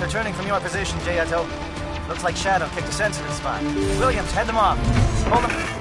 returning from your position, Jayato. Looks like Shadow picked a sensitive spot. Williams, head them off. Hold them.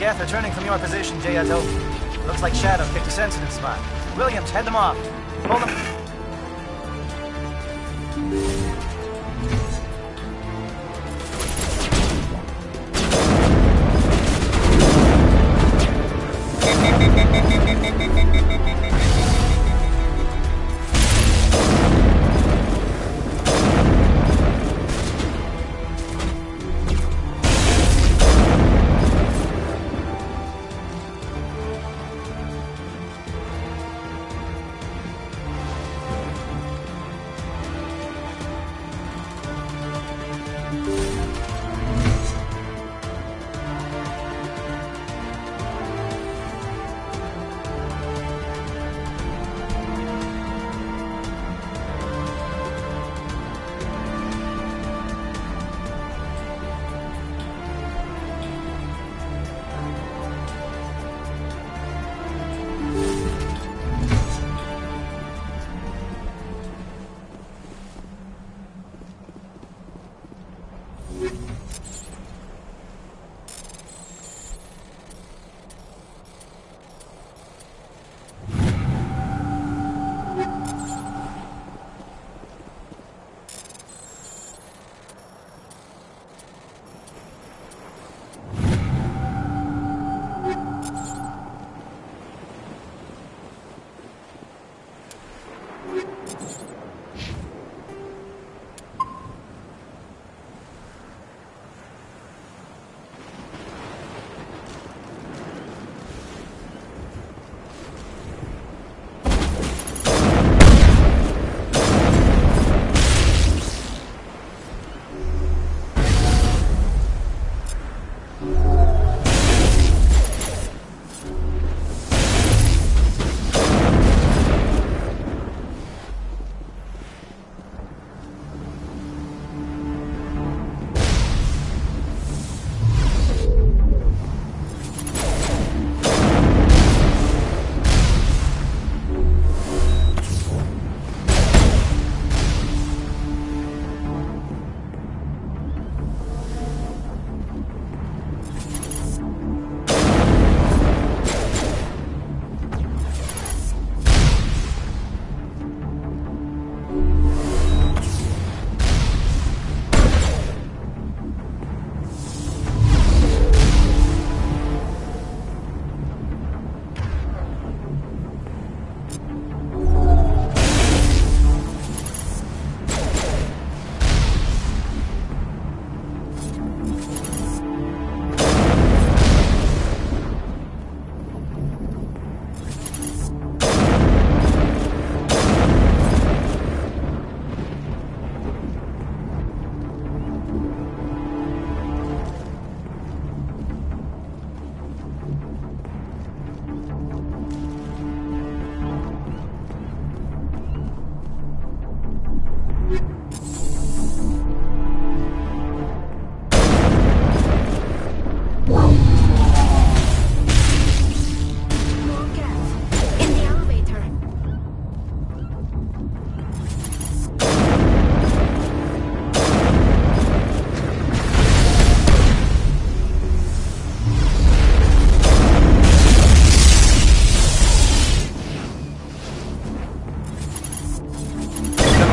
Geth, returning from your position, Jayato. Looks like Shadow picked a sensitive spot. Williams, head them off. Hold them.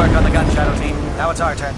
work on the gun, Shadow Team. Now it's our turn.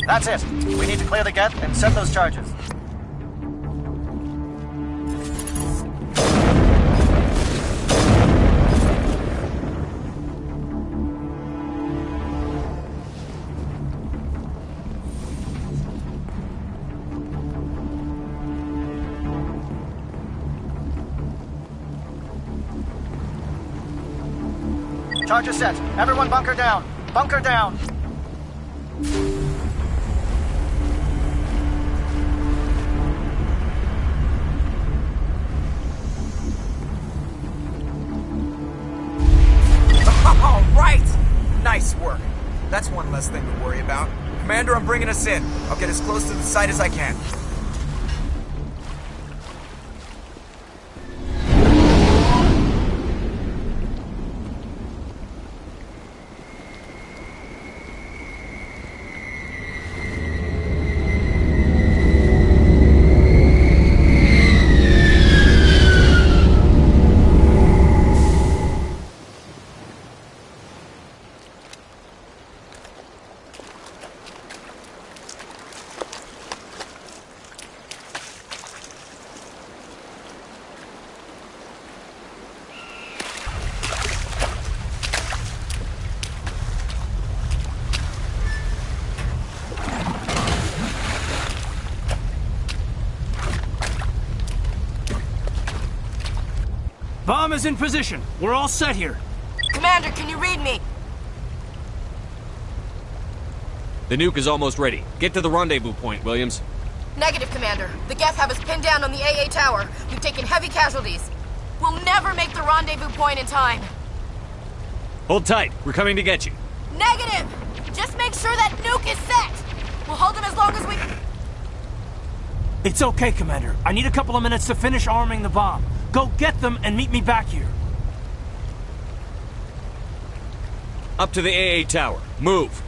That's it. We need to clear the gate and set those charges. Charges set. Everyone bunker down. Bunker down. All right! Nice work. That's one less thing to worry about. Commander, I'm bringing us in. I'll get as close to the site as I can. Bomb is in position. We're all set here. Commander, can you read me? The nuke is almost ready. Get to the rendezvous point, Williams. Negative, Commander. The Geth have us pinned down on the AA tower. We've taken heavy casualties. We'll never make the rendezvous point in time. Hold tight. We're coming to get you. Negative! Just make sure that nuke is set! We'll hold them as long as we... It's okay, Commander. I need a couple of minutes to finish arming the bomb. Go get them and meet me back here. Up to the AA tower. Move.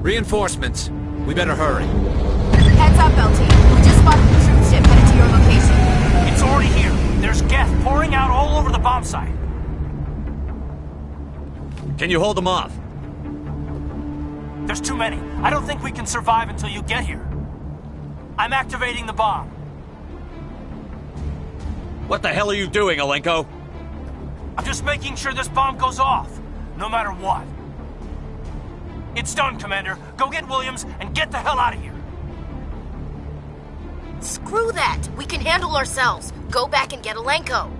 Reinforcements. We better hurry. Heads up, LT. We just spotted the troop ship headed to your location. It's already here. There's gas pouring out all over the bomb site. Can you hold them off? There's too many. I don't think we can survive until you get here. I'm activating the bomb. What the hell are you doing, Alenko? I'm just making sure this bomb goes off, no matter what. It's done, Commander. Go get Williams and get the hell out of here. Screw that. We can handle ourselves. Go back and get Alenko.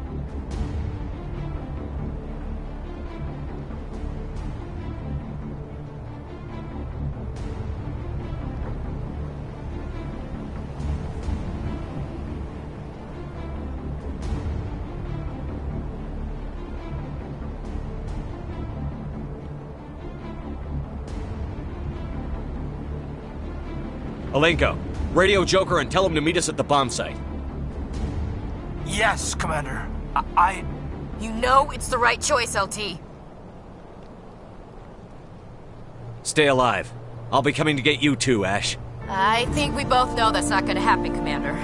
Alenko, radio Joker and tell him to meet us at the bomb site. Yes, Commander. You know it's the right choice, LT. Stay alive. I'll be coming to get you too, Ash. I think we both know that's not gonna happen, Commander.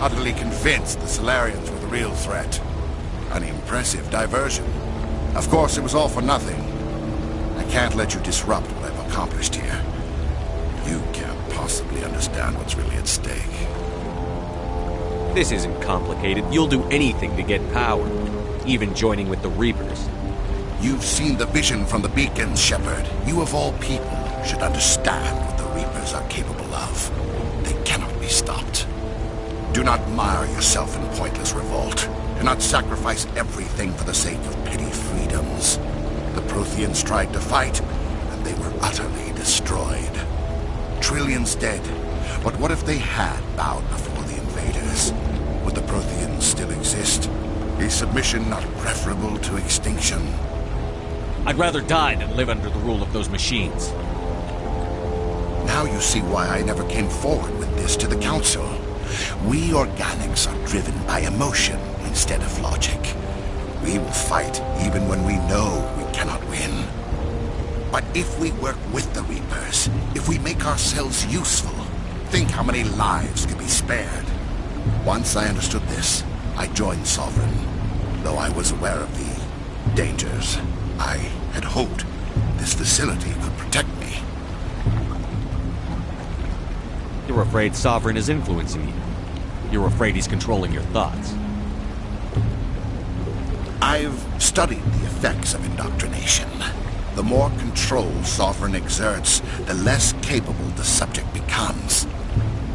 Utterly convinced the Solarians were the real threat. An impressive diversion. Of course, it was all for nothing. I can't let you disrupt what I've accomplished here. You can't possibly understand what's really at stake. This isn't complicated. You'll do anything to get power, even joining with the Reapers. You've seen the vision from the beacons, Shepard. You of all people should understand what the Reapers are capable of. They cannot be stopped. Do not mire yourself in pointless revolt. Do not sacrifice everything for the sake of petty freedoms. The Protheans tried to fight, and they were utterly destroyed. Trillions dead. But what if they had bowed before the invaders? Would the Protheans still exist? Is submission not preferable to extinction? I'd rather die than live under the rule of those machines. Now you see why I never came forward with this to the Council. We organics are driven by emotion instead of logic. We will fight even when we know we cannot win. But if we work with the Reapers, if we make ourselves useful, think how many lives could be spared. Once I understood this, I joined Sovereign. Though I was aware of the dangers, I had hoped this facility could protect me. You're afraid Sovereign is influencing you. You're afraid he's controlling your thoughts. I've studied the effects of indoctrination. The more control Sovereign exerts, the less capable the subject becomes.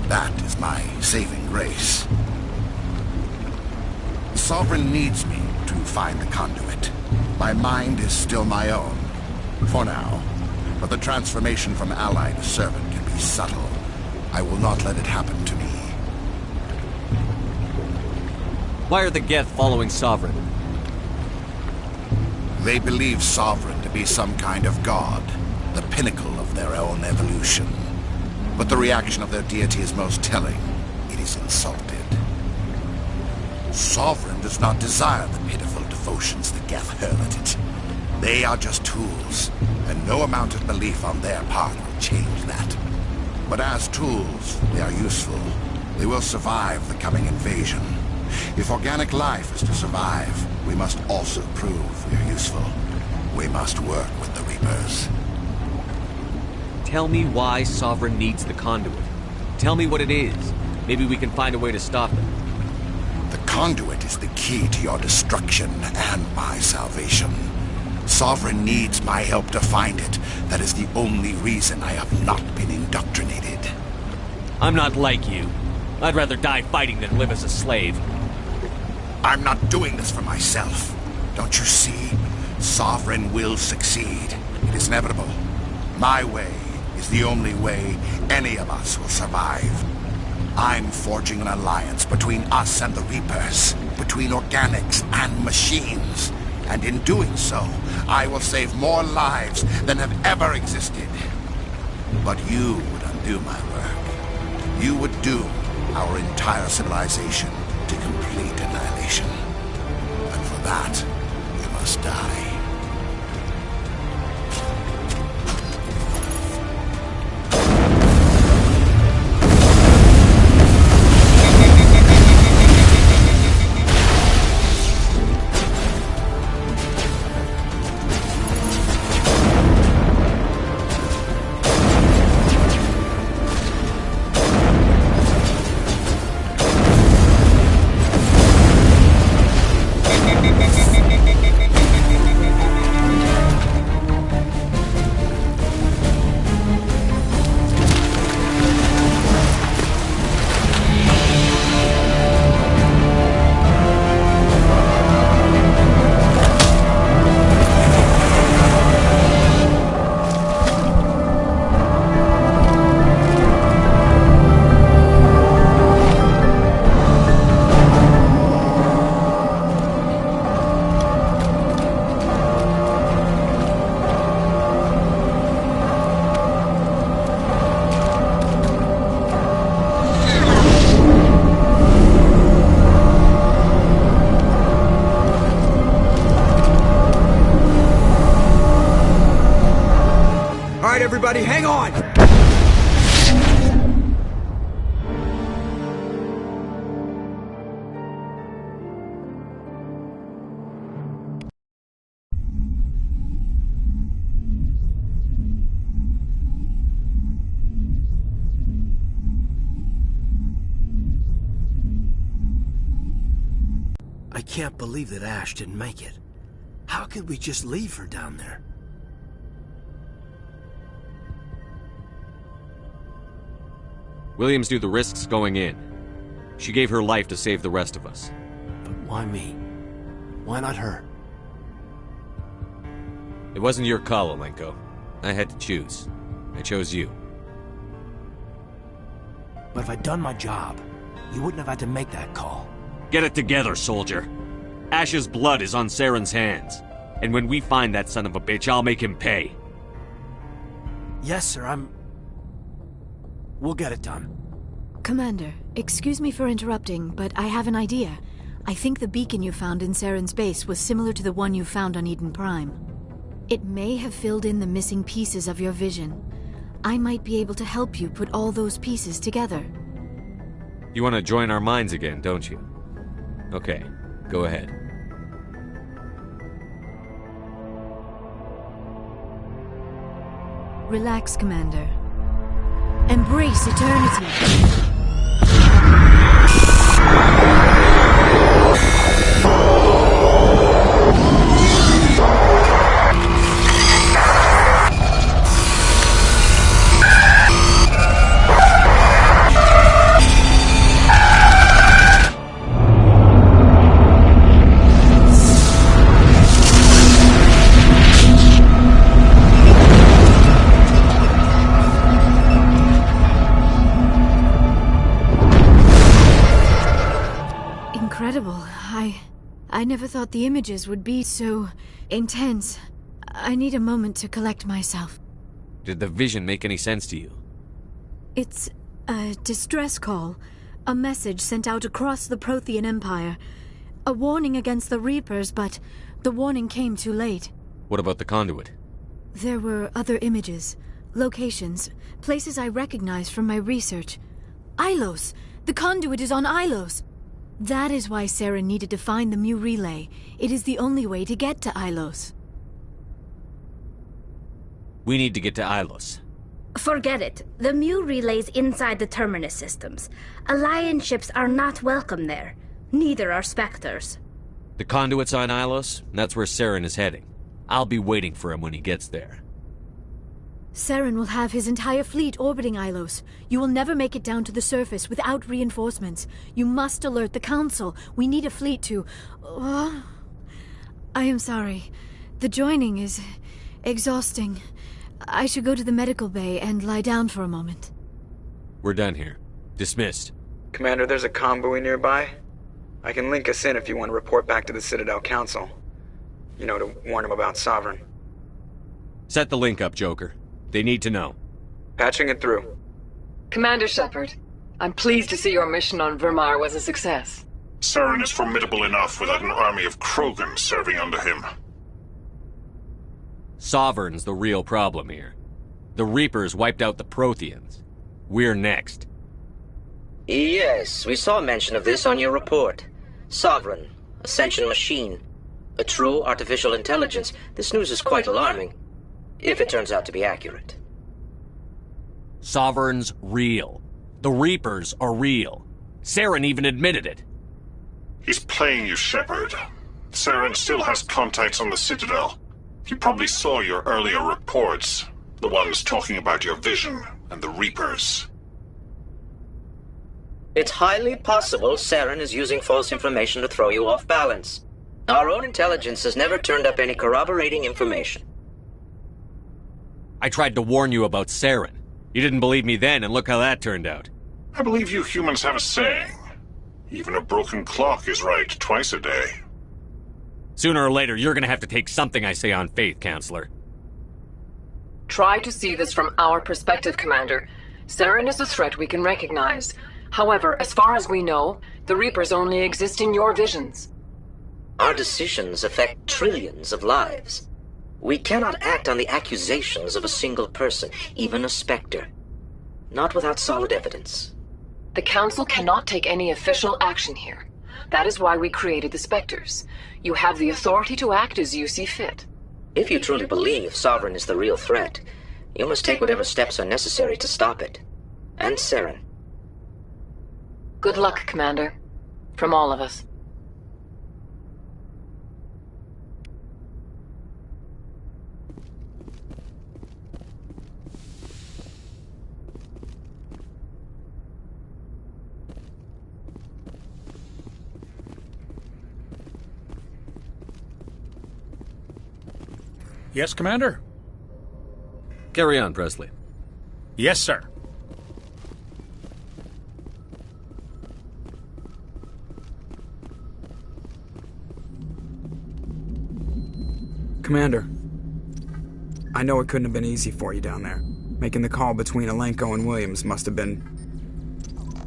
That is my saving grace. Sovereign needs me to find the conduit. My mind is still my own, for now. But the transformation from ally to servant can be subtle. I will not let it happen to me. Why are the Geth following Sovereign? They believe Sovereign to be some kind of god, the pinnacle of their own evolution. But the reaction of their deity is most telling. It is insulted. Sovereign does not desire the pitiful devotions the Geth hurl at it. They are just tools, and no amount of belief on their part will change that. But as tools, they are useful. They will survive the coming invasion. If organic life is to survive, we must also prove we are useful. We must work with the Reapers. Tell me why Sovereign needs the conduit. Tell me what it is. Maybe we can find a way to stop it. The conduit is the key to your destruction and my salvation. Sovereign needs my help to find it. That is the only reason I have not been indoctrinated. I'm not like you. I'd rather die fighting than live as a slave. I'm not doing this for myself. Don't you see? Sovereign will succeed. It is inevitable. My way is the only way any of us will survive. I'm forging an alliance between us and the Reapers, between organics and machines. And in doing so, I will save more lives than have ever existed. But you would undo my work. You would doom our entire civilization to complete annihilation. And for that, you must die. Everybody, hang on! I can't believe that Ash didn't make it. How could we just leave her down there? Williams knew the risks going in. She gave her life to save the rest of us. But why me? Why not her? It wasn't your call, Alenko. I had to choose. I chose you. But if I'd done my job, you wouldn't have had to make that call. Get it together, soldier. Ash's blood is on Saren's hands. And when we find that son of a bitch, I'll make him pay. Yes, sir, We'll get it done. Commander, excuse me for interrupting, but I have an idea. I think the beacon you found in Saren's base was similar to the one you found on Eden Prime. It may have filled in the missing pieces of your vision. I might be able to help you put all those pieces together. You want to join our minds again, don't you? Okay, go ahead. Relax, Commander. Embrace eternity. Incredible. I never thought the images would be so intense. I need a moment to collect myself. Did the vision make any sense to you? It's a distress call. A message sent out across the Prothean Empire. A warning against the Reapers, but the warning came too late. What about the conduit? There were other images, locations, places I recognized from my research. Ilos! The conduit is on Ilos! That is why Saren needed to find the Mu relay. It is the only way to get to Ilos. We need to get to Ilos. Forget it. The Mu relay's inside the Terminus systems. Alliance ships are not welcome there. Neither are Spectres. The conduit's on Ilos, and that's where Saren is heading. I'll be waiting for him when he gets there. Saren will have his entire fleet orbiting Ilos. You will never make it down to the surface without reinforcements. You must alert the Council. We need a fleet to... I am sorry. The joining is exhausting. I should go to the medical bay and lie down for a moment. We're done here. Dismissed. Commander, there's a convoy nearby. I can link us in if you want to report back to the Citadel Council. You know, to warn them about Sovereign. Set the link up, Joker. They need to know. Patching it through. Commander Shepard, I'm pleased to see your mission on Vermar was a success. Saren is formidable enough without an army of Krogan serving under him. Sovereign's the real problem here. The Reapers wiped out the Protheans. We're next. Yes, we saw mention of this on your report. Sovereign, Ascension machine, a true artificial intelligence. This news is quite alarming, if it turns out to be accurate. Sovereign's real. The Reapers are real. Saren even admitted it. He's playing you, Shepard. Saren still has contacts on the Citadel. He probably saw your earlier reports, the ones talking about your vision and the Reapers. It's highly possible Saren is using false information to throw you off balance. Our own intelligence has never turned up any corroborating information. I tried to warn you about Saren. You didn't believe me then, and look how that turned out. I believe you humans have a saying. Even a broken clock is right twice a day. Sooner or later, you're gonna have to take something I say on faith, Counselor. Try to see this from our perspective, Commander. Saren is a threat we can recognize. However, as far as we know, the Reapers only exist in your visions. Our decisions affect trillions of lives. We cannot act on the accusations of a single person, even a Spectre. Not without solid evidence. The Council cannot take any official action here. That is why we created the Spectres. You have the authority to act as you see fit. If you truly believe Sovereign is the real threat, you must take whatever steps are necessary to stop it. And Saren. Good luck, Commander. From all of us. Yes, Commander? Carry on, Presley. Yes, sir. Commander, I know it couldn't have been easy for you down there. Making the call between Alenko and Williams must have been...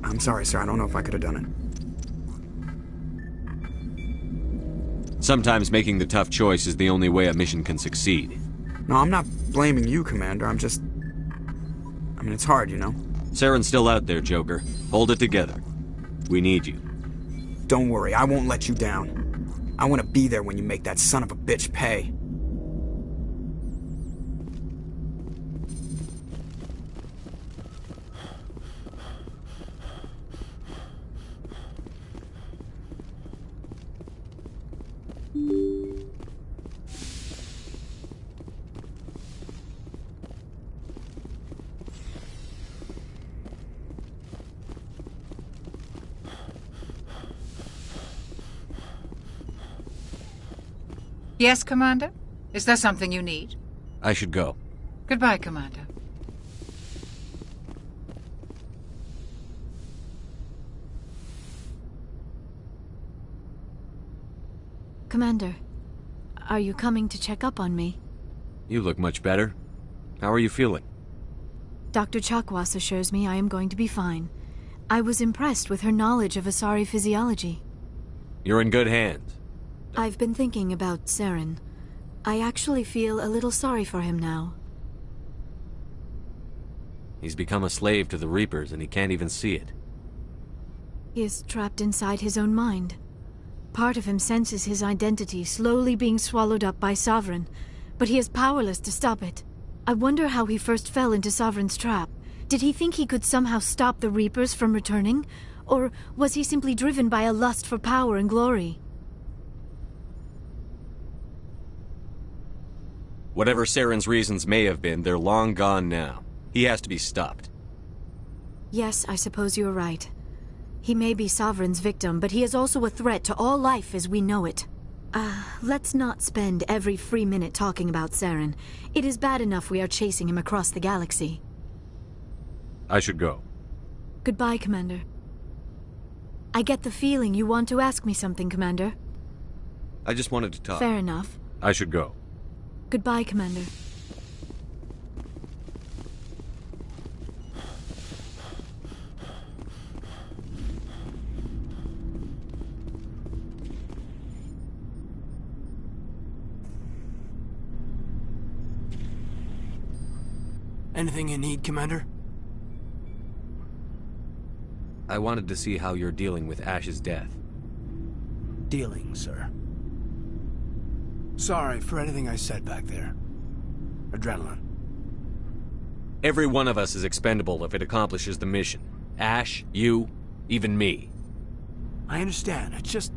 I'm sorry, sir. I don't know if I could have done it. Sometimes making the tough choice is the only way a mission can succeed. No, I'm not blaming you, Commander. I'm just... I mean, it's hard, you know? Saren's still out there, Joker. Hold it together. We need you. Don't worry, I won't let you down. I want to be there when you make that son of a bitch pay. Yes, Commander? Is there something you need? I should go. Goodbye, Commander. Commander, are you coming to check up on me? You look much better. How are you feeling? Dr. Chakwas assures me I am going to be fine. I was impressed with her knowledge of Asari physiology. You're in good hands. I've been thinking about Saren. I actually feel a little sorry for him now. He's become a slave to the Reapers and he can't even see it. He is trapped inside his own mind. Part of him senses his identity slowly being swallowed up by Sovereign, but he is powerless to stop it. I wonder how he first fell into Sovereign's trap. Did he think he could somehow stop the Reapers from returning? Or was he simply driven by a lust for power and glory? Whatever Saren's reasons may have been, they're long gone now. He has to be stopped. Yes, I suppose you're right. He may be Sovereign's victim, but he is also a threat to all life as we know it. Let's not spend every free minute talking about Saren. It is bad enough we are chasing him across the galaxy. I should go. Goodbye, Commander. I get the feeling you want to ask me something, Commander. I just wanted to talk. Fair enough. I should go. Goodbye, Commander. Anything you need, Commander? I wanted to see how you're dealing with Ash's death. Dealing, sir. Sorry for anything I said back there. Adrenaline. Every one of us is expendable if it accomplishes the mission. Ash, you, even me. I understand. It's just...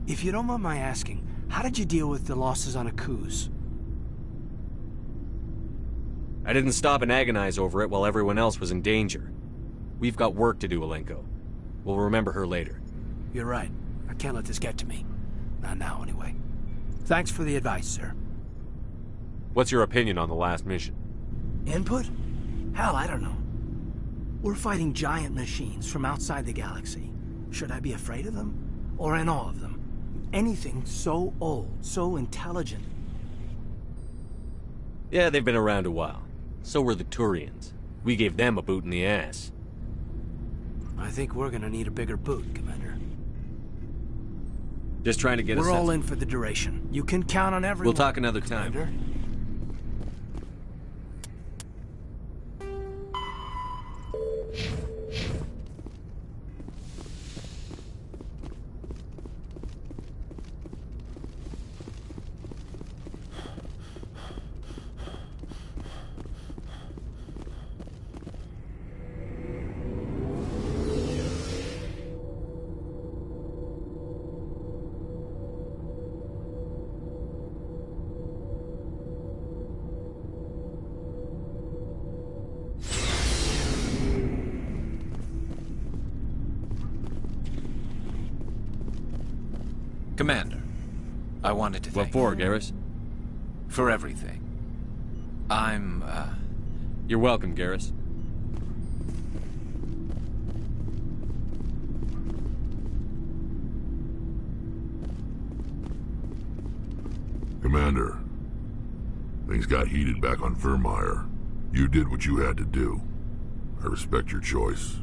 If you don't mind my asking, how did you deal with the losses on Akuz? I didn't stop and agonize over it while everyone else was in danger. We've got work to do, Alenko. We'll remember her later. You're right. I can't let this get to me. Not now, anyway. Thanks for the advice, sir. What's your opinion on the last mission? Input? Hell, I don't know. We're fighting giant machines from outside the galaxy. Should I be afraid of them? Or in awe of them? Anything so old, so intelligent. Yeah, they've been around a while. So were the Turians. We gave them a boot in the ass. I think we're gonna need a bigger boot, Commander. Just trying to get We're all in for the duration. You can count on everyone. We'll talk another time. Commander. Commander, I wanted to thank you. What for, you. Garrus? For everything. You're welcome, Garrus. Commander, things got heated back on Vermeer. You did what you had to do. I respect your choice.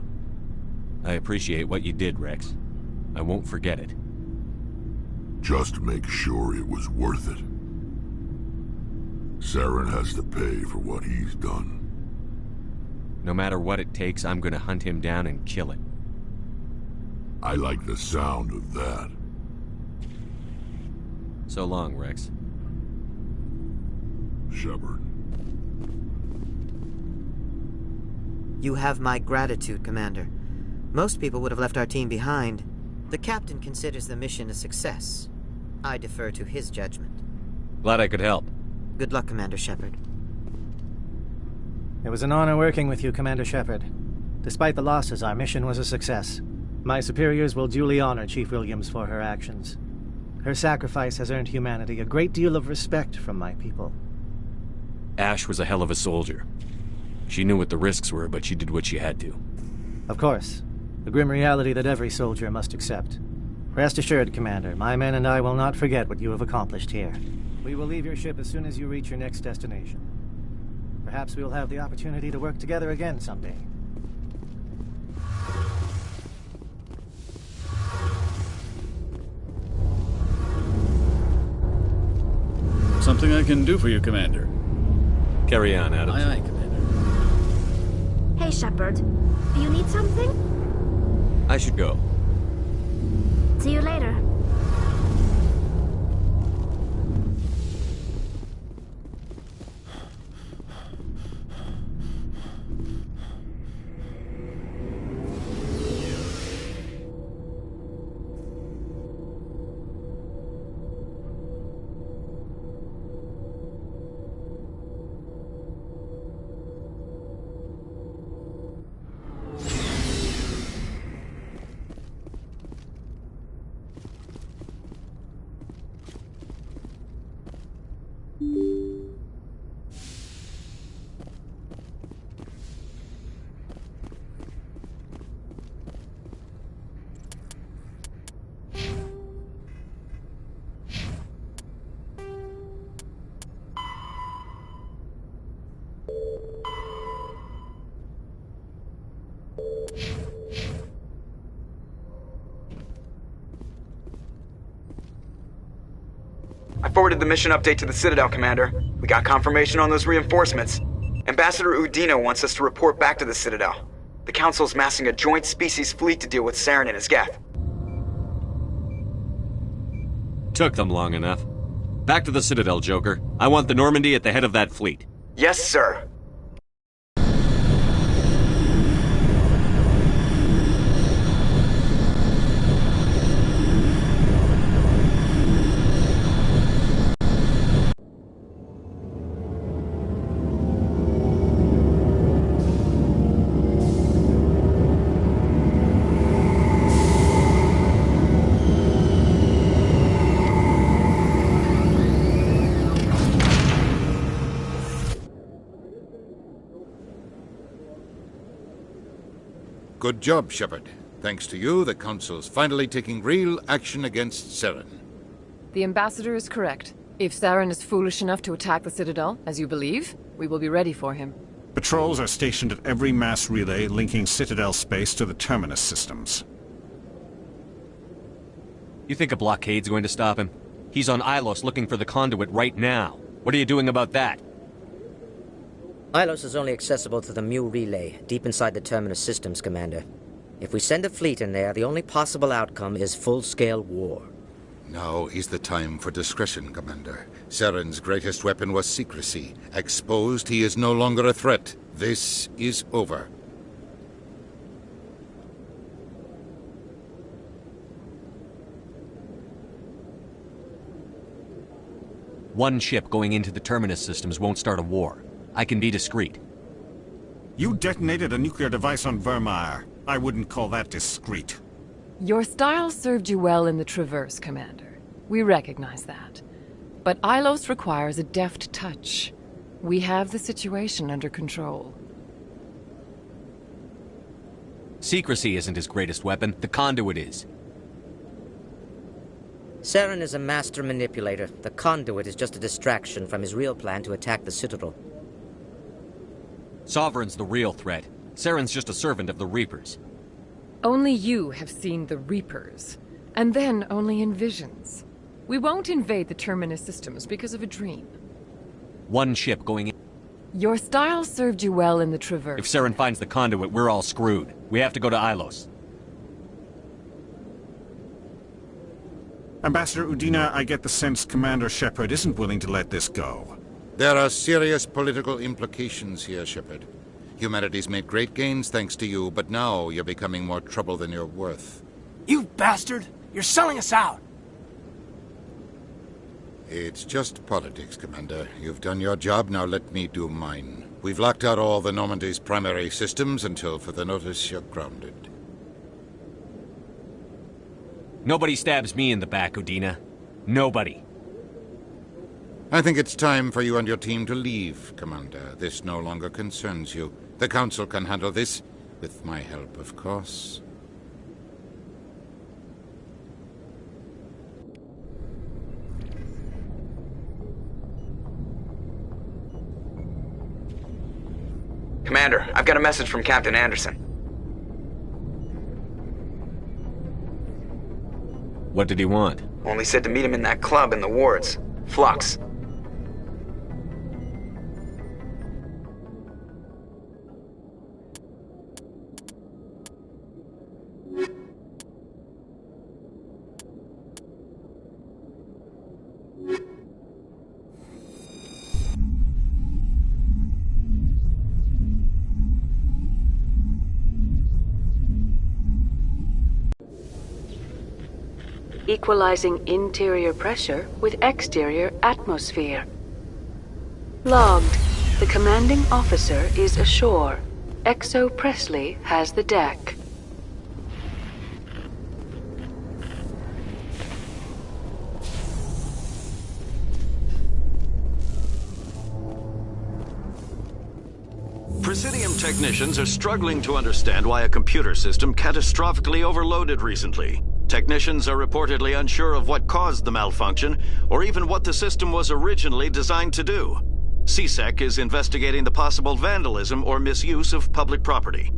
I appreciate what you did, Rex. I won't forget it. Just make sure it was worth it. Saren has to pay for what he's done. No matter what it takes, I'm gonna hunt him down and kill him. I like the sound of that. So long, Rex. Shepard. You have my gratitude, Commander. Most people would have left our team behind. The captain considers the mission a success. I defer to his judgment. Glad I could help. Good luck, Commander Shepard. It was an honor working with you, Commander Shepard. Despite the losses, our mission was a success. My superiors will duly honor Chief Williams for her actions. Her sacrifice has earned humanity a great deal of respect from my people. Ash was a hell of a soldier. She knew what the risks were, but she did what she had to. Of course. The grim reality that every soldier must accept. Rest assured, Commander, my men and I will not forget what you have accomplished here. We will leave your ship as soon as you reach your next destination. Perhaps we will have the opportunity to work together again someday. Something I can do for you, Commander. Carry on, Adams. Aye, aye, Commander. Hey, Shepard. Do you need something? I should go. See you later. I forwarded the mission update to the Citadel, Commander. We got confirmation on those reinforcements. Ambassador Udina wants us to report back to the Citadel. The Council's massing a joint species fleet to deal with Saren and his Geth. Took them long enough. Back to the Citadel, Joker. I want the Normandy at the head of that fleet. Yes, sir. Good job, Shepard. Thanks to you, the Council's finally taking real action against Saren. The Ambassador is correct. If Saren is foolish enough to attack the Citadel, as you believe, we will be ready for him. Patrols are stationed at every mass relay linking Citadel space to the Terminus systems. You think a blockade's going to stop him? He's on Ilos looking for the conduit right now. What are you doing about that? Ilos is only accessible to the Mu relay, deep inside the Terminus systems, Commander. If we send a fleet in there, the only possible outcome is full-scale war. Now is the time for discretion, Commander. Saren's greatest weapon was secrecy. Exposed, he is no longer a threat. This is over. One ship going into the Terminus systems won't start a war. I can be discreet. You detonated a nuclear device on Vermeer. I wouldn't call that discreet. Your style served you well in the Traverse, Commander. We recognize that. But Ilos requires a deft touch. We have the situation under control. Secrecy isn't his greatest weapon. The conduit is. Saren is a master manipulator. The conduit is just a distraction from his real plan to attack the Citadel. Sovereign's the real threat. Saren's just a servant of the Reapers. Only you have seen the Reapers, and then only in visions. We won't invade the Terminus systems because of a dream. One ship going in. Your style served you well in the Traverse. If Saren finds the conduit, we're all screwed. We have to go to Ilos. Ambassador Udina, I get the sense Commander Shepard isn't willing to let this go. There are serious political implications here, Shepard. Humanity's made great gains thanks to you, but now you're becoming more trouble than you're worth. You bastard! You're selling us out! It's just politics, Commander. You've done your job, now let me do mine. We've locked out all the Normandy's primary systems until further notice you're grounded. Nobody stabs me in the back, Udina. Nobody. I think it's time for you and your team to leave, Commander. This no longer concerns you. The Council can handle this, with my help, of course. Commander, I've got a message from Captain Anderson. What did he want? Only said to meet him in that club in the wards. Flux. Equalizing interior pressure with exterior atmosphere. Logged. The commanding officer is ashore. Exo Presley has the deck. Presidium technicians are struggling to understand why a computer system catastrophically overloaded recently. Technicians are reportedly unsure of what caused the malfunction, or even what the system was originally designed to do. CSEC is investigating the possible vandalism or misuse of public property.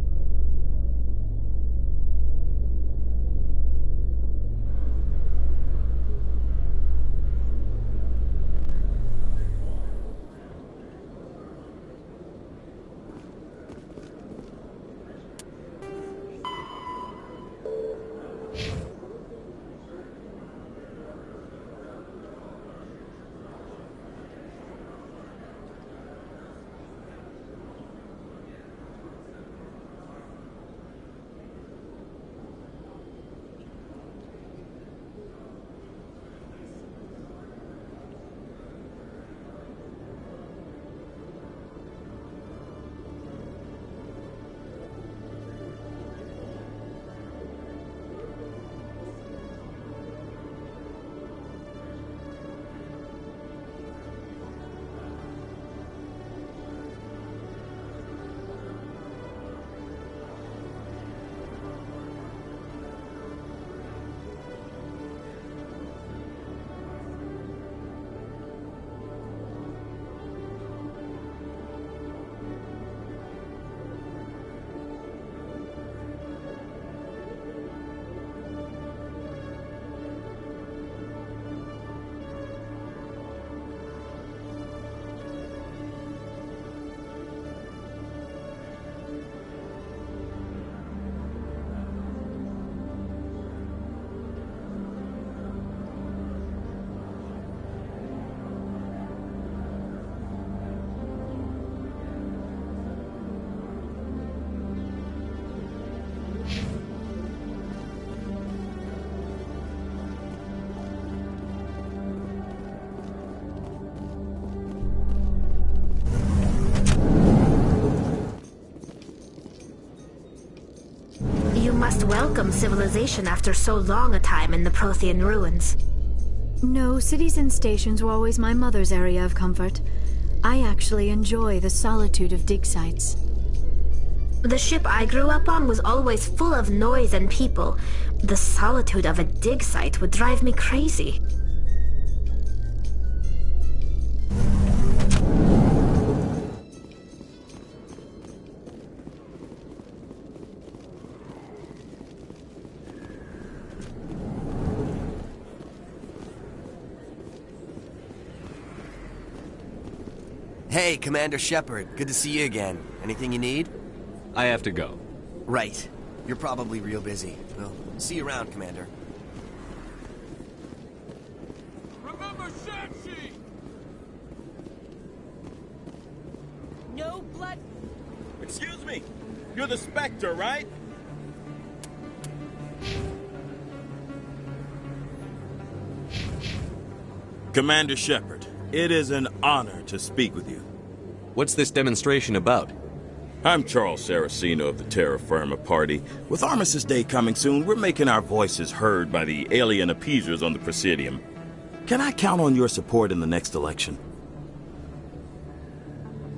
Must welcome civilization after so long a time in the Prothean ruins. No, cities and stations were always my mother's area of comfort. I actually enjoy the solitude of dig sites. The ship I grew up on was always full of noise and people. The solitude of a dig site would drive me crazy. Hey, Commander Shepard. Good to see you again. Anything you need? I have to go. Right. You're probably real busy. Well, see you around, Commander. Remember Shanxi! No blood... Excuse me! You're the Spectre, right? Commander Shepard, it is an honor to speak with you. What's this demonstration about? I'm Charles Saraceno of the Terra Firma Party. With Armistice Day coming soon, we're making our voices heard by the alien appeasers on the Presidium. Can I count on your support in the next election?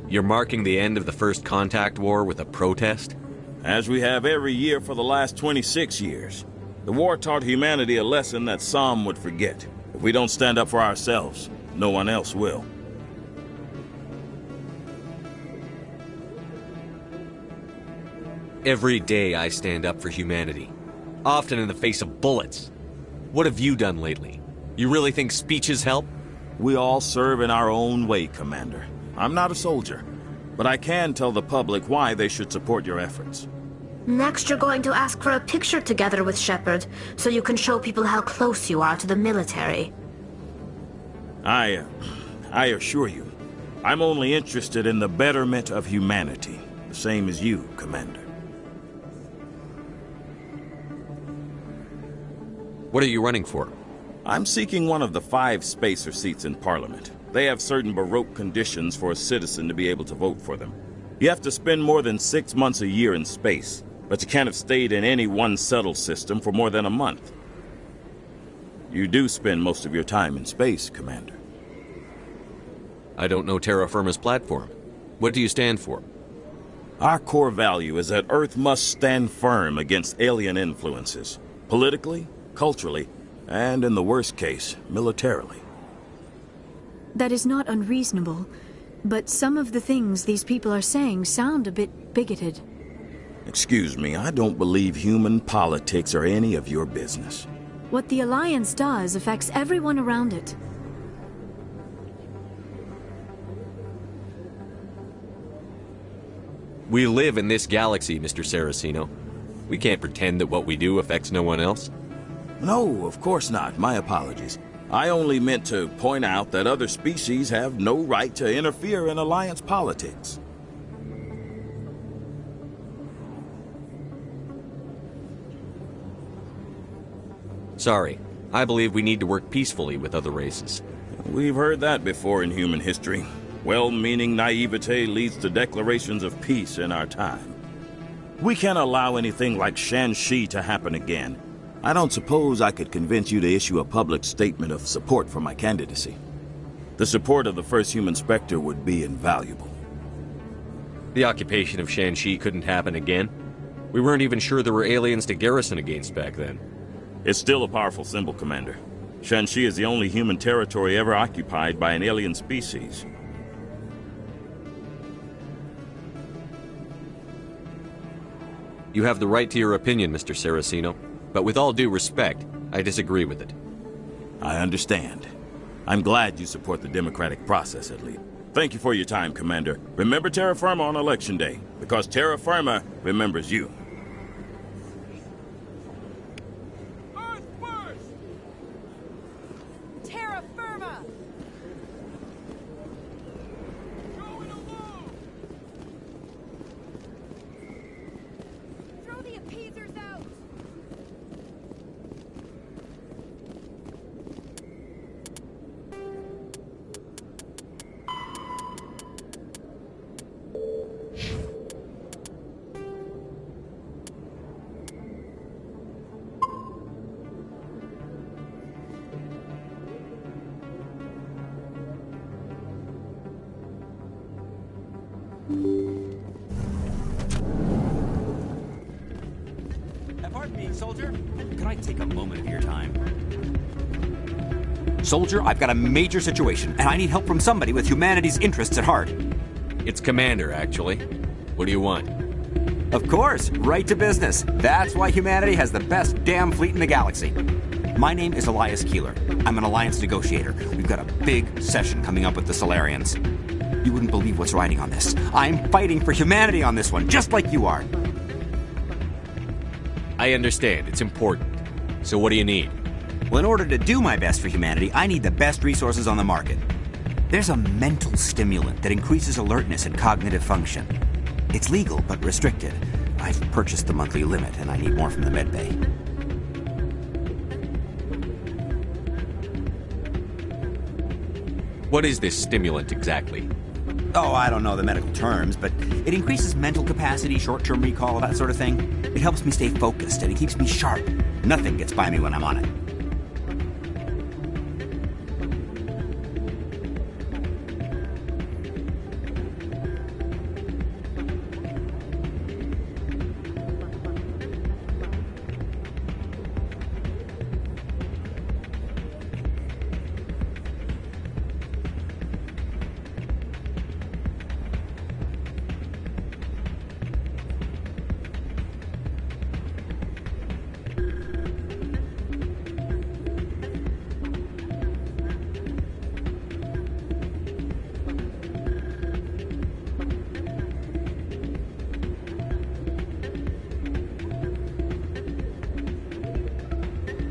You're marking the end of the First Contact War with a protest? As we have every year for the last 26 years. The war taught humanity a lesson that some would forget. If we don't stand up for ourselves, no one else will. Every day I stand up for humanity, often in the face of bullets. What have you done lately? You really think speeches help? We all serve in our own way, Commander. I'm not a soldier, but I can tell the public why they should support your efforts. Next, you're going to ask for a picture together with Shepard, so you can show people how close you are to the military. I assure you, I'm only interested in the betterment of humanity, the same as you, Commander. What are you running for? I'm seeking one of the 5 spacer seats in Parliament. They have certain Baroque conditions for a citizen to be able to vote for them. You have to spend more than 6 months a year in space, but you can't have stayed in any one settled system for more than a month. You do spend most of your time in space, Commander. I don't know Terra Firma's platform. What do you stand for? Our core value is that Earth must stand firm against alien influences, politically, culturally, and in the worst case, militarily. That is not unreasonable, but some of the things these people are saying sound a bit bigoted. Excuse me, I don't believe human politics are any of your business. What the Alliance does affects everyone around it. We live in this galaxy, Mr. Saraceno. We can't pretend that what we do affects no one else. No, of course not. My apologies. I only meant to point out that other species have no right to interfere in Alliance politics. Sorry. I believe we need to work peacefully with other races. We've heard that before in human history. Well-meaning naivete leads to declarations of peace in our time. We can't allow anything like Shanxi to happen again. I don't suppose I could convince you to issue a public statement of support for my candidacy. The support of the first human Spectre would be invaluable. The occupation of Shanxi couldn't happen again. We weren't even sure there were aliens to garrison against back then. It's still a powerful symbol, Commander. Shanxi is the only human territory ever occupied by an alien species. You have the right to your opinion, Mr. Saraceno. But with all due respect, I disagree with it. I understand. I'm glad you support the democratic process, at least. Thank you for your time, Commander. Remember Terra Firma on Election Day, because Terra Firma remembers you. Terra Firma! Throw the appeasers out! Pardon me, soldier. Can I take a moment of your time? Soldier, I've got a major situation, and I need help from somebody with humanity's interests at heart. It's Commander, actually. What do you want? Of course, right to business. That's why humanity has the best damn fleet in the galaxy. My name is Elias Keeler. I'm an Alliance negotiator. We've got a big session coming up with the Solarians. You wouldn't believe what's riding on this. I'm fighting for humanity on this one, just like you are. I understand. It's important. So what do you need? Well, in order to do my best for humanity, I need the best resources on the market. There's a mental stimulant that increases alertness and cognitive function. It's legal, but restricted. I've purchased the monthly limit, and I need more from the medbay. What is this stimulant exactly? Oh, I don't know the medical terms, but it increases mental capacity, short-term recall, that sort of thing. It helps me stay focused, and it keeps me sharp. Nothing gets by me when I'm on it.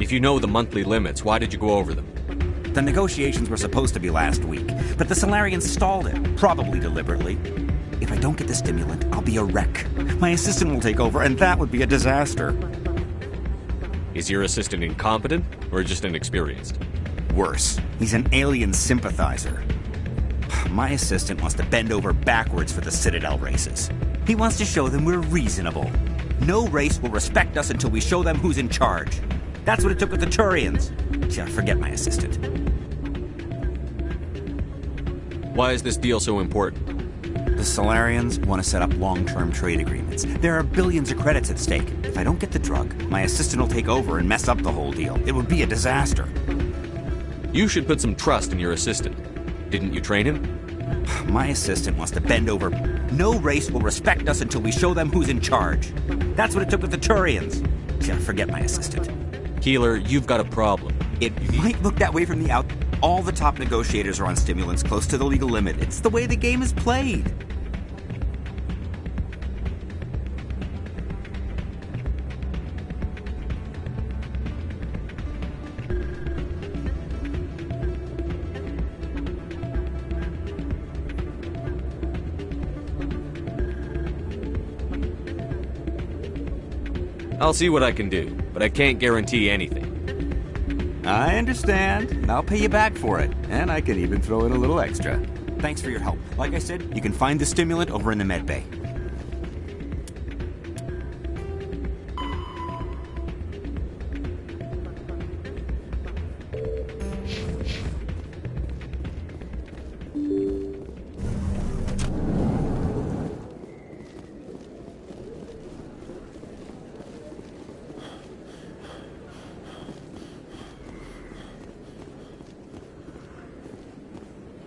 If you know the monthly limits, why did you go over them? The negotiations were supposed to be last week, but the Solarians stalled it, probably deliberately. If I don't get the stimulant, I'll be a wreck. My assistant will take over, and that would be a disaster. Is your assistant incompetent, or just inexperienced? Worse, he's an alien sympathizer. My assistant wants to bend over backwards for the Citadel races. He wants to show them we're reasonable. No race will respect us until we show them who's in charge. That's what it took with the Turians. Yeah, forget my assistant. Why is this deal so important? The Solarians want to set up long-term trade agreements. There are billions of credits at stake. If I don't get the drug, my assistant will take over and mess up the whole deal. It would be a disaster. You should put some trust in your assistant. Didn't you train him? My assistant wants to bend over. No race will respect us until we show them who's in charge. That's what it took with the Turians. Yeah, forget my assistant. Keeler, you've got a problem. It might look that way from the out. All the top negotiators are on stimulants close to the legal limit. It's the way the game is played. I'll see what I can do, but I can't guarantee anything. I understand. I'll pay you back for it. And I can even throw in a little extra. Thanks for your help. Like I said, you can find the stimulant over in the med bay.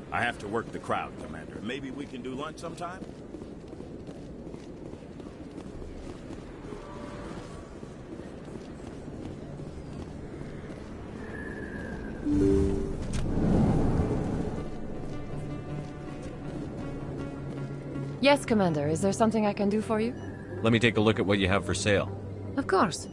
I have to work the crowd, Commander. Maybe we can do lunch sometime? Yes, Commander. Is there something I can do for you? Let me take a look at what you have for sale. Of course.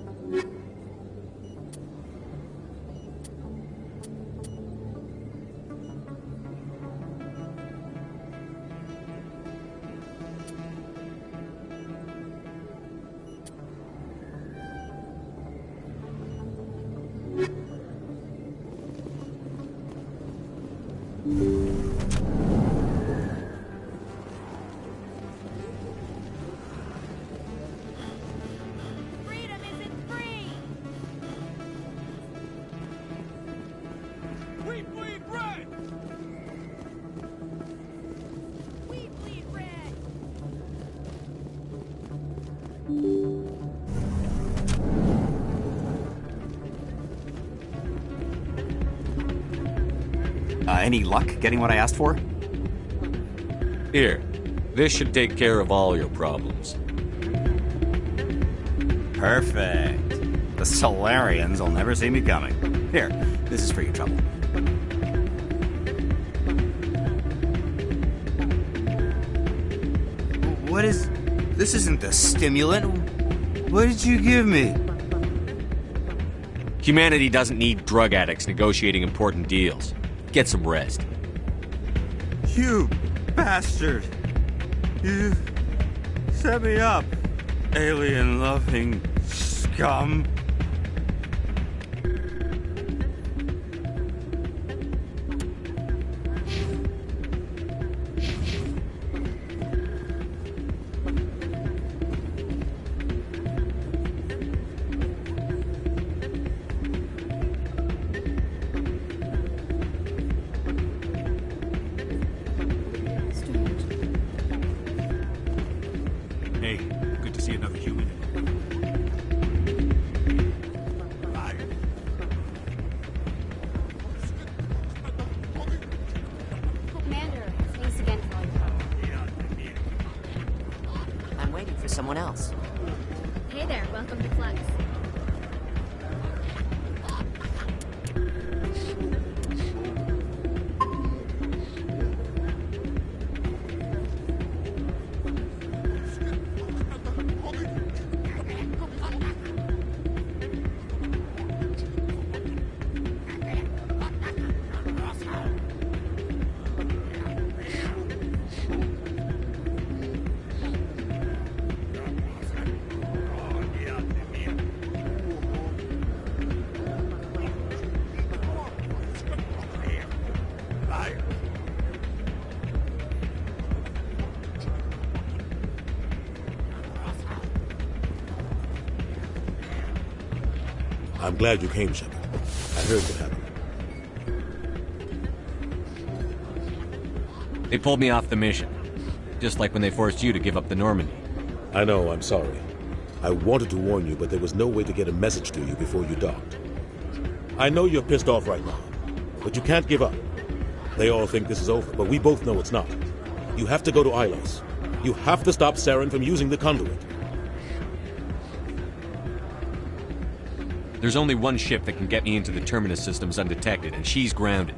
Any luck getting what I asked for? Here, this should take care of all your problems. Perfect. The Solarians will never see me coming. Here, this is for your trouble. What is... This isn't the stimulant. What did you give me? Humanity doesn't need drug addicts negotiating important deals. Get some rest. You bastard! You set me up, alien-loving scum. Someone else. Hey there, welcome to Flux. I'm glad you came, Shepard. I heard what happened. They pulled me off the mission. Just like when they forced you to give up the Normandy. I know, I'm sorry. I wanted to warn you, but there was no way to get a message to you before you docked. I know you're pissed off right now, but you can't give up. They all think this is over, but we both know it's not. You have to go to Ilos. You have to stop Saren from using the conduit. There's only one ship that can get me into the Terminus systems undetected, and she's grounded.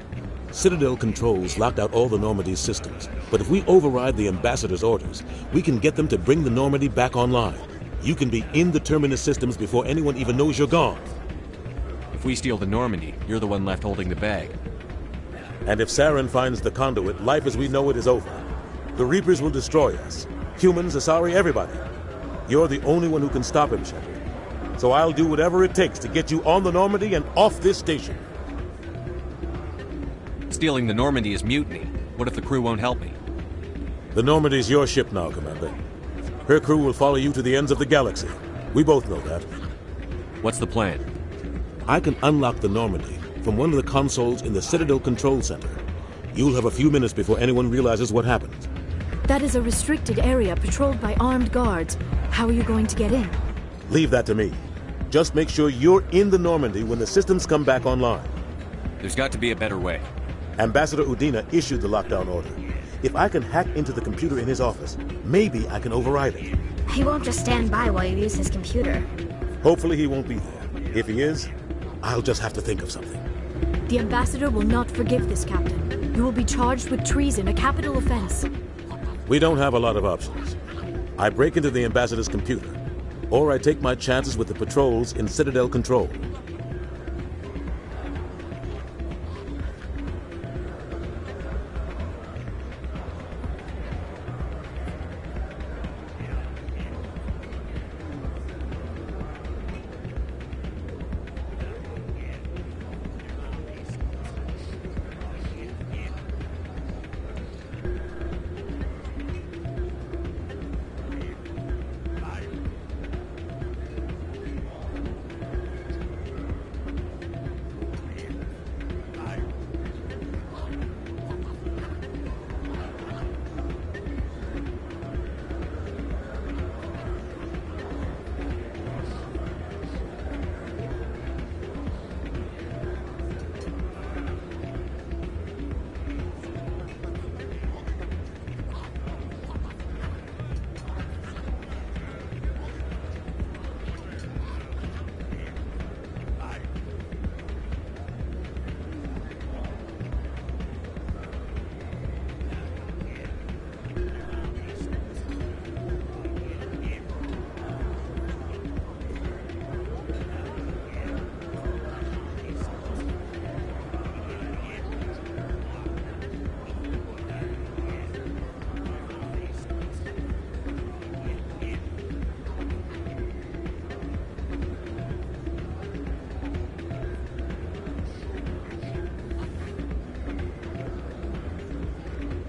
Citadel controls locked out all the Normandy's systems, but if we override the Ambassador's orders, we can get them to bring the Normandy back online. You can be in the Terminus systems before anyone even knows you're gone. If we steal the Normandy, you're the one left holding the bag. And if Saren finds the conduit, life as we know it is over. The Reapers will destroy us. Humans, Asari, everybody. You're the only one who can stop him, Shepard. So I'll do whatever it takes to get you on the Normandy and off this station. Stealing the Normandy is mutiny. What if the crew won't help me? The Normandy's your ship now, Commander. Her crew will follow you to the ends of the galaxy. We both know that. What's the plan? I can unlock the Normandy from one of the consoles in the Citadel Control Center. You'll have a few minutes before anyone realizes what happened. That is a restricted area patrolled by armed guards. How are you going to get in? Leave that to me. Just make sure you're in the Normandy when the systems come back online. There's got to be a better way. Ambassador Udina issued the lockdown order. If I can hack into the computer in his office, maybe I can override it. He won't just stand by while you use his computer. Hopefully he won't be there. If he is, I'll just have to think of something. The Ambassador will not forgive this, Captain. You will be charged with treason, a capital offense. We don't have a lot of options. I break into the Ambassador's computer, or I take my chances with the patrols in Citadel Control.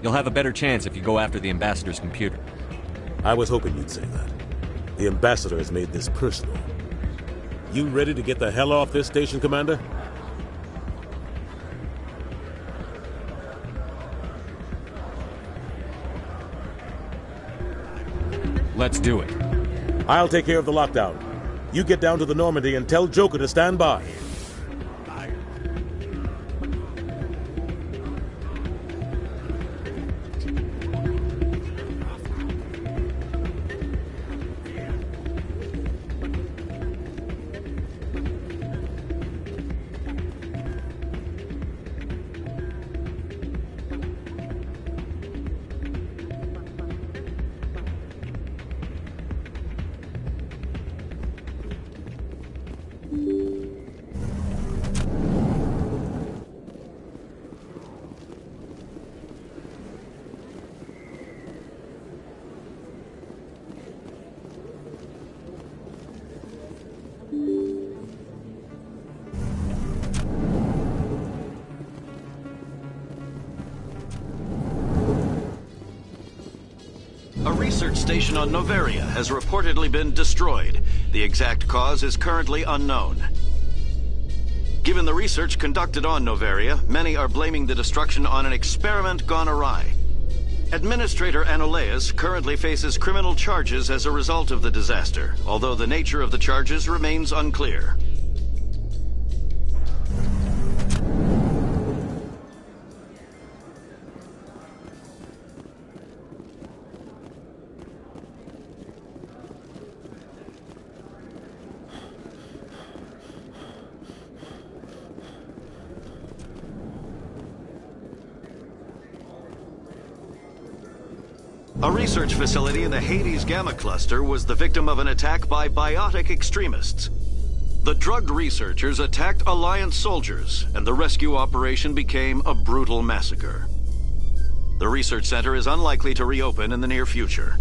You'll have a better chance if you go after the Ambassador's computer. I was hoping you'd say that. The Ambassador has made this personal. You ready to get the hell off this station, Commander? Let's do it. I'll take care of the lockdown. You get down to the Normandy and tell Joker to stand by. A research station on Noveria has reportedly been destroyed. The exact cause is currently unknown. Given the research conducted on Noveria, many are blaming the destruction on an experiment gone awry. Administrator Anoleus currently faces criminal charges as a result of the disaster, although the nature of the charges remains unclear. A research facility in the Hades Gamma Cluster was the victim of an attack by biotic extremists. The drugged researchers attacked Alliance soldiers, and the rescue operation became a brutal massacre. The research center is unlikely to reopen in the near future.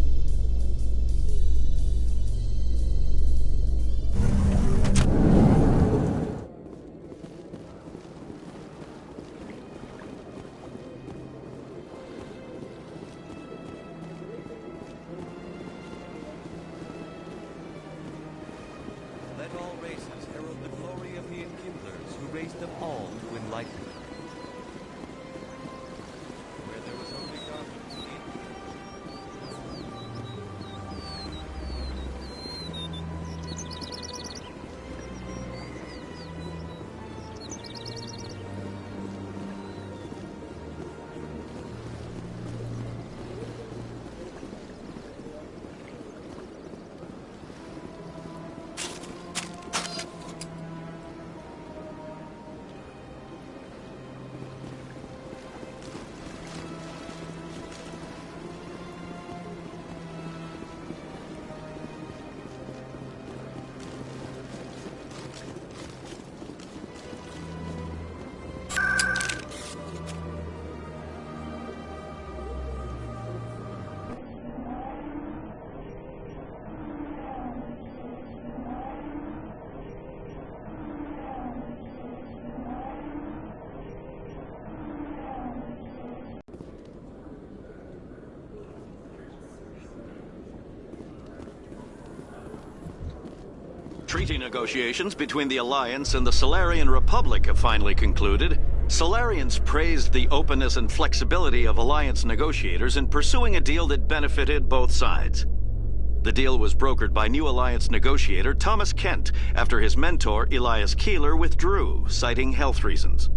Treaty negotiations between the Alliance and the Solarian Republic have finally concluded. Solarians praised the openness and flexibility of Alliance negotiators in pursuing a deal that benefited both sides. The deal was brokered by new Alliance negotiator Thomas Kent after his mentor Elias Keeler withdrew, citing health reasons.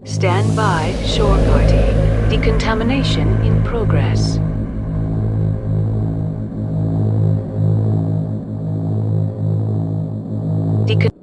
Stand by, shore party. Decontamination in progress. Decon